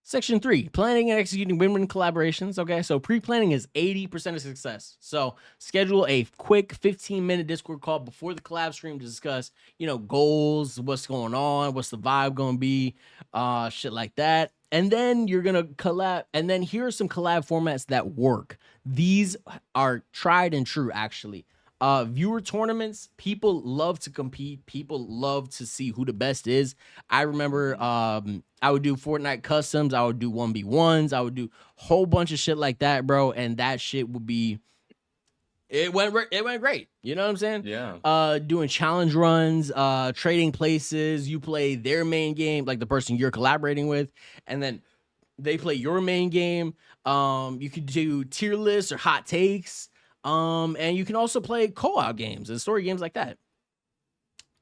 Section 3, planning and executing win-win collaborations. Okay, so pre-planning is 80% of success. So schedule a quick 15-minute Discord call before the collab stream to discuss, goals, what's going on, what's the vibe going to be, shit like that. And then you're going to collab. And then here are some collab formats that work. These are tried and true, actually. Viewer tournaments, people love to compete. People love to see who the best is. I remember I would do Fortnite customs. I would do 1v1s. I would do a whole bunch of shit like that, bro. And that shit would be, it went great. You know what I'm saying? Yeah. Doing challenge runs, trading places. You play their main game, like the person you're collaborating with, and then they play your main game. You could do tier lists or hot takes. And you can also play co-op games and story games like that.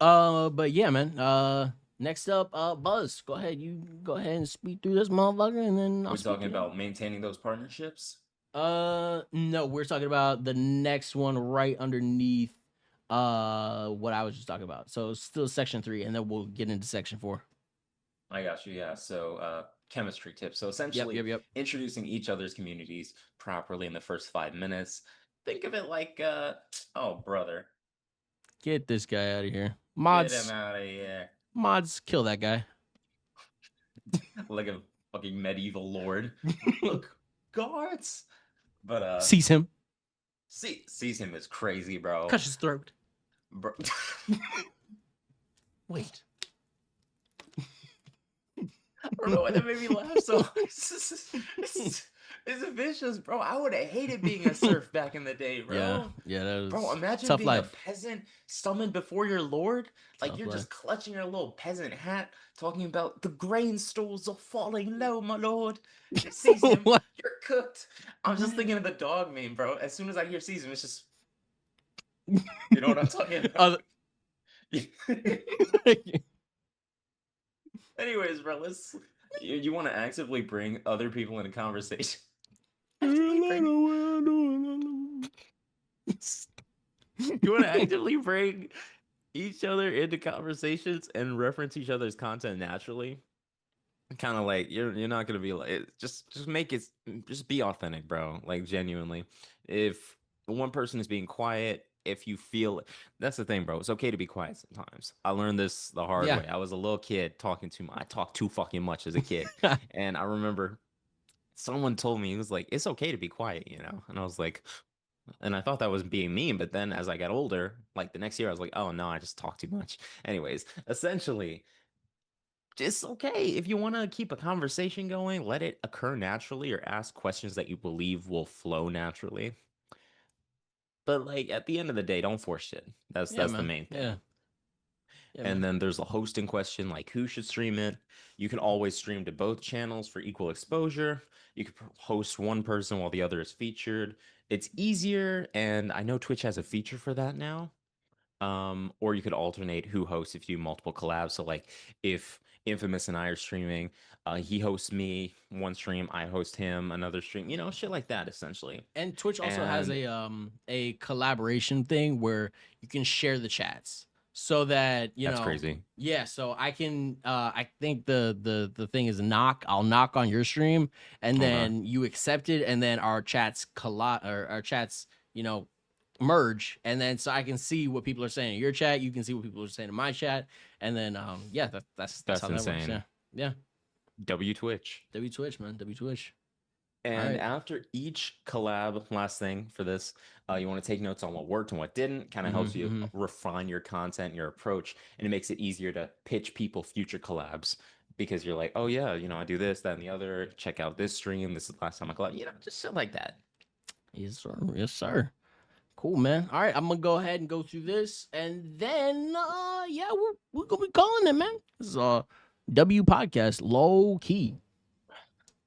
But yeah, man. Next up, Buzz. Go ahead. You go ahead and speak through this motherfucker, and then We're talking about maintaining those partnerships. No, we're talking about the next one right underneath. What I was just talking about. So still section 3, and then we'll get into section 4. I got you. Yeah. So, chemistry tips. So essentially, Yep. introducing each other's communities properly in the first 5 minutes. Think of it like, oh brother, Get this guy out of here. get him out of here. Mods, kill that guy. Like a fucking medieval lord. Look, guards. But Seize him. Seize him is crazy, bro. Cut his throat. Bro. Wait. I don't know why that made me laugh so. It's vicious, bro. I would have hated being a serf back in the day, bro. Yeah, that was Bro, imagine tough being life. a peasant summoned before your lord. Like Tough you're life. just clutching your little peasant hat, talking about the grain stools are falling low, my lord. Seize him. What? You're cooked. I'm just thinking of the dog meme, bro. As soon as I hear seize him, it's just you know what I'm talking about. Anyways, bro, let's. You want to actively bring other people into conversation. You want to actively bring each other into conversations and reference each other's content naturally. Kind of like you're not gonna be like just make it just be authentic, bro. Like genuinely, if one person is being quiet, if you feel that's the thing, bro. It's okay to be quiet sometimes. I learned this the hard way. I was a little kid talking too much. I talked too fucking much as a kid, and I remember someone told me, he was like, it's okay to be quiet, you know? And I was like, and I thought that was being mean, but then as I got older, like the next year, I was like, oh no, I just talk too much. Anyways, essentially, it's okay if you want to keep a conversation going, let it occur naturally or ask questions that you believe will flow naturally. But like at the end of the day, don't force shit. That's the main thing. Yeah, and then there's a hosting question, like who should stream it. You can always stream to both channels for equal exposure. You could host one person while the other is featured. It's easier, and I know Twitch has a feature for that now. Or you could alternate who hosts if you do multiple collabs. So like if Infamous and I are streaming, he hosts me one stream, I host him another stream, you know, shit like that essentially. And Twitch also has a collaboration thing where you can share the chats so that you That's know. crazy. Yeah, so I can I think the thing is I'll knock on your stream and then you accept it, and then our chats our chats, you know, merge, and then so I can see what people are saying in your chat, you can see what people are saying in my chat, and then yeah, that's how insane. that works. Yeah. W Twitch, man. W Twitch. And after each collab, last thing for this, you want to take notes on what worked and what didn't. Kind of helps you refine your content, your approach, and it makes it easier to pitch people future collabs, because you're like, oh yeah, you know, I do this, that, and the other. Check out this stream. This is the last time I collab. You know, just shit like that. Yes, sir. Yes, sir. Cool, man. All right, I'm gonna go ahead and go through this, and then yeah, we're gonna be calling it, man. This is W podcast, low key.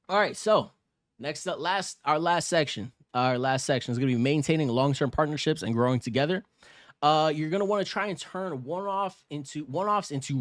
All right, so next up, our last section is gonna be maintaining long-term partnerships and growing together. You're gonna want to try and turn one-offs into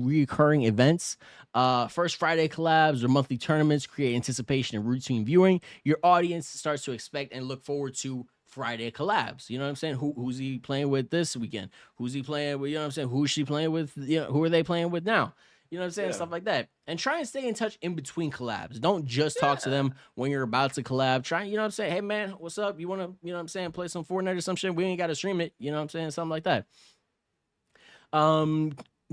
recurring events. First Friday collabs or monthly tournaments create anticipation and routine viewing. Your audience starts to expect and look forward to Friday collabs. You know what I'm saying? Who's he playing with this weekend? Who's he playing with? You know what I'm saying? Who's she playing with? You know, who are they playing with now? You know what I'm saying? Stuff like that. And try and stay in touch in between collabs. Don't just talk to them when you're about to collab. Try, you know what I'm saying? Hey, man, what's up? You want to, you know what I'm saying, play some Fortnite or some shit? We ain't got to stream it. You know what I'm saying? Something like that.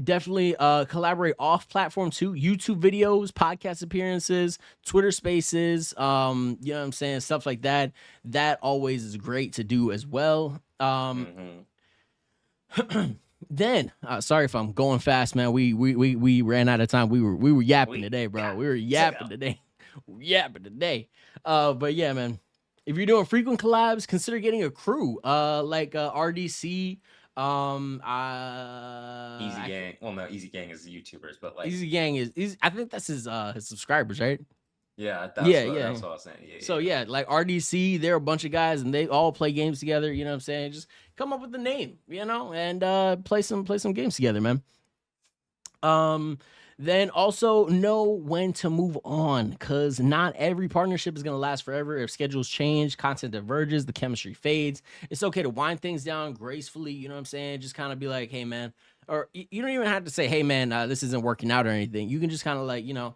Definitely collaborate off platform too. YouTube videos, podcast appearances, Twitter spaces, you know what I'm saying? Stuff like that. That always is great to do as well. Then sorry if I'm going fast, man. We ran out of time. We were yapping today, bro. We were yapping today. But yeah, man. If you're doing frequent collabs, consider getting a crew. Like RDC. Easy Gang. Well, no, Easy Gang is YouTubers, but like Easy Gang is I think that's his subscribers, right? Yeah, that's what I was saying. So yeah, like RDC, they're a bunch of guys and they all play games together, you know what I'm saying? Just come up with a name, you know, and play some games together, man. Then also know when to move on, because not every partnership is going to last forever. If schedules change, content diverges, the chemistry fades, it's okay to wind things down gracefully, you know what I'm saying? Just kind of be like, hey, man, or you don't even have to say, hey, man, this isn't working out or anything. You can just kind of like, you know,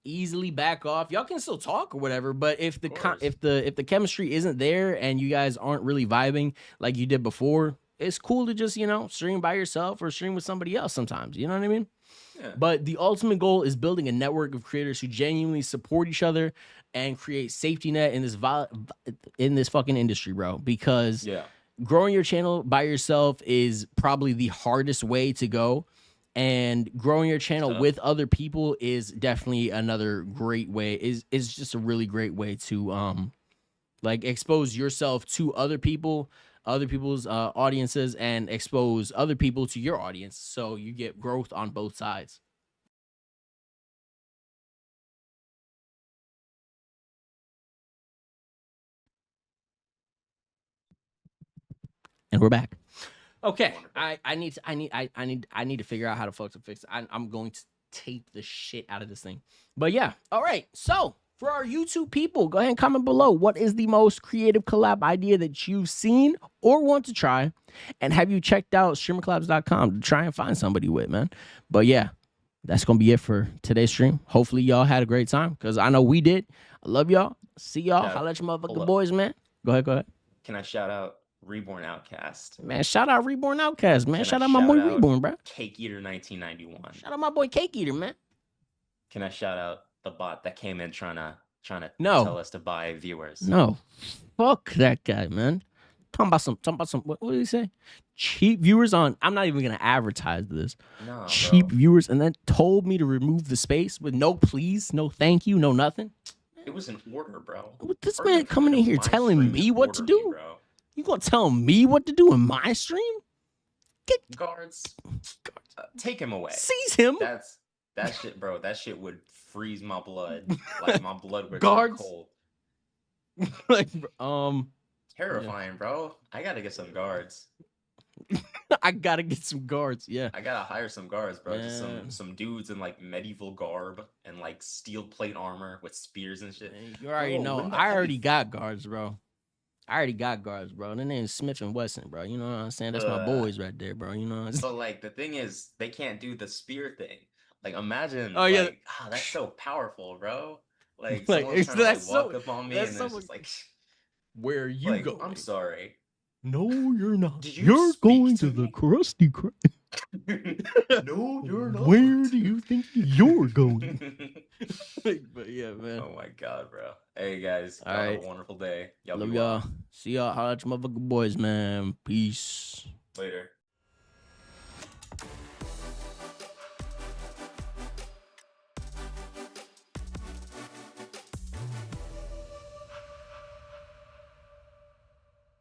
easily back off. Y'all can still talk or whatever, but if the chemistry isn't there and you guys aren't really vibing like you did before, it's cool to just, you know, stream by yourself or stream with somebody else sometimes. You know what I mean? Yeah. But the ultimate goal is building a network of creators who genuinely support each other and create safety net in this fucking industry, bro. Because growing your channel by yourself is probably the hardest way to go. And growing your channel Tough. with other people is definitely another great way. Is just a really great way to like expose yourself to other people, other people's audiences, and expose other people to your audience. So you get growth on both sides. And we're back. Okay, I need to figure out how to fucking fix it. I'm going to tape the shit out of this thing. But yeah, all right. So for our YouTube people, go ahead and comment below. What is the most creative collab idea that you've seen or want to try? And have you checked out StreamerCollabs.com to try and find somebody with, man? But yeah, that's gonna be it for today's stream. Hopefully y'all had a great time, because I know we did. I love y'all. See y'all. Holla at your motherfucking boys, man. Go ahead. Can I shout out Reborn Outcast? Man, shout out Reborn Outcast, man. Can Shout I out my boy shout out Reborn, bro. Cake Eater 1991. Shout out my boy Cake Eater, man. Can I shout out the bot that came in trying to No. tell us to buy viewers? No, fuck that guy, man. Talking about some. What did he say? Cheap viewers on. I'm not even gonna advertise this. No, Cheap bro. viewers, and then told me to remove the space with no please, no thank you, no nothing. It was an order, bro. This Or man you coming in come here to my telling stream me and what to order me, do? bro. You gonna tell me what to do in my stream? Guards, take him away. Seize him. That shit, bro. That shit would freeze my blood. Like my blood would Guards? turn cold. Like, Terrifying, bro. I gotta get some guards. I gotta get some guards. Yeah. I gotta hire some guards, bro. Just Man. some dudes in like medieval garb and like steel plate armor with spears and shit. You already Bro, know. wouldn't that I be already got guards, bro. Their name's Smith and Wesson, bro. You know what I'm saying? That's my boys right there, bro. You know what I'm saying? So like the thing is, they can't do the spear thing. Like imagine, Oh, yeah. like, that's so powerful, bro. Like Like, someone's trying to like, that's so- walk up on me, that's and so it's just like, Where you like, go? I'm sorry. No, you're not. Did you You're speak going to to the me? Krusty Krab. No, you're not. Where do you think you're going? But yeah, man. Oh my god, bro. Hey guys, All y'all have right. a wonderful day. Y'all Love be well. y'all. See y'all. Holla at your motherfucking boys, man. Peace. Later.